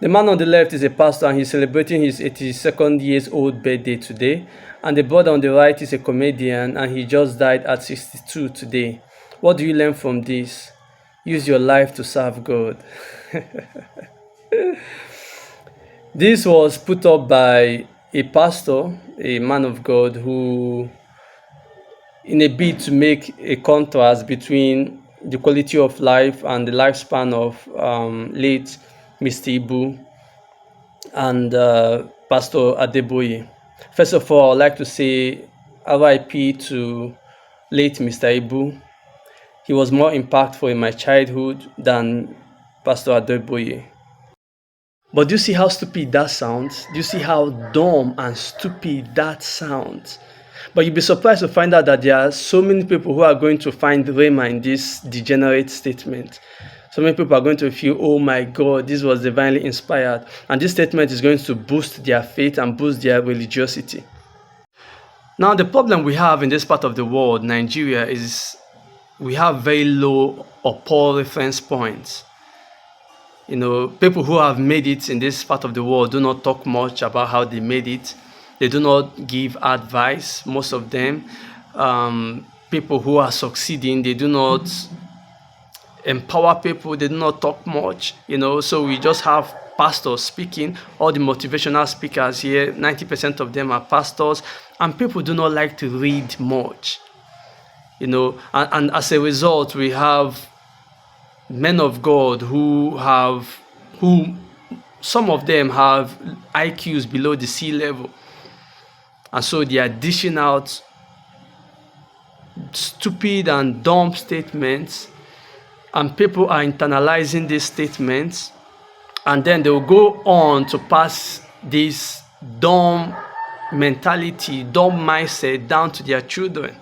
The man on the left is a pastor and he's celebrating his 82nd years old birthday today. And the brother on the right is a comedian and he just died at 62 today. What do you learn from this? Use your life to serve God. This was put up by a pastor, a man of God, who, in a bid to make a contrast between the quality of life and the lifespan of late Mr. Ibu and Pastor Adeboye. First of all, I'd like to say RIP to late Mr. Ibu. He was more impactful in my childhood than Pastor Adeboye. But do you see how stupid that sounds? Do you see how dumb and stupid that sounds? But you'll be surprised to find out that there are so many people who are going to find Rhema in this degenerate statement. So many people are going to feel, oh my God, this was divinely inspired. And this statement is going to boost their faith and boost their religiosity. Now, the problem we have in this part of the world, Nigeria, is we have very low or poor reference points. You know, people who have made it in this part of the world do not talk much about how they made it. They do not give advice, most of them. People who are succeeding, they do not empower people, they do not talk much, you know. So we just have pastors speaking. All the motivational speakers here, 90% of them are pastors, and people do not like to read much, you know. And as a result, we have men of God who some of them have IQs below the sea level. And so they are dishing out stupid and dumb statements, and people are internalizing these statements, and then they will go on to pass this dumb mentality, dumb mindset down to their children.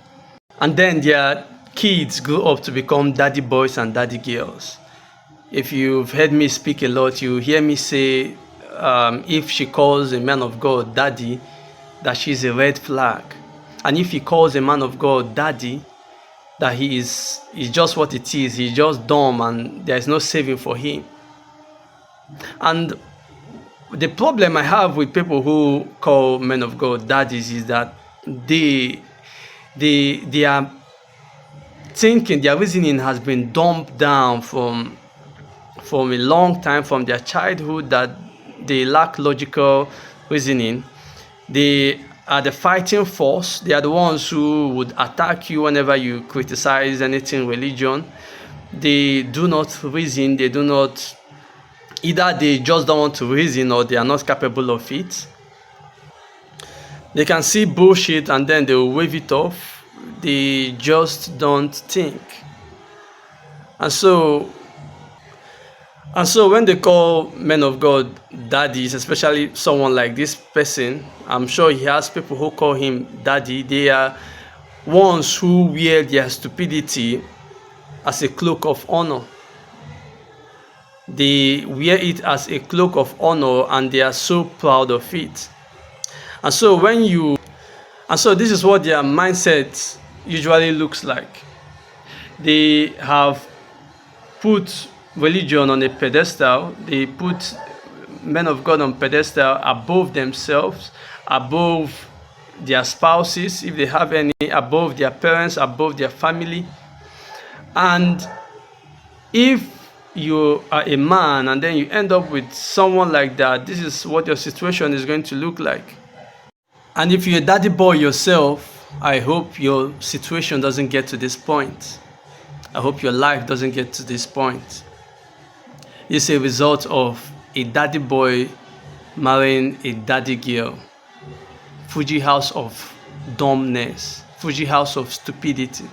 And then their kids grow up to become daddy boys and daddy girls. If you've heard me speak a lot, you hear me say, if she calls a man of God daddy, that she's a red flag. And if he calls a man of God daddy, that he is just what it is. He's just dumb and there is no saving for him. And the problem I have with people who call men of God daddies is that they are thinking, their reasoning has been dumbed down from a long time, from their childhood, that they lack logical reasoning. They are the fighting force. They are the ones who would attack you whenever you criticize anything religion. They do not reason. They do not, either they just don't want to reason or they are not capable of it. They can see bullshit and then they will wave it off. They just don't think. And so when they call men of God daddies, especially someone like this person, I'm sure he has people who call him daddy. They are ones who wear their stupidity as a cloak of honor. They wear it as a cloak of honor and they are so proud of it. And so this is what their mindset usually looks like. They have put religion on a pedestal. They put men of God on pedestal above themselves, above their spouses, if they have any, above their parents, above their family. And if you are a man and then you end up with someone like that, this is what your situation is going to look like. And if you're a daddy boy yourself, I hope your situation doesn't get to this point. I hope your life doesn't get to this point. It's a result of a daddy boy marrying a daddy girl. Fuji house of dumbness. Fuji house of stupidity.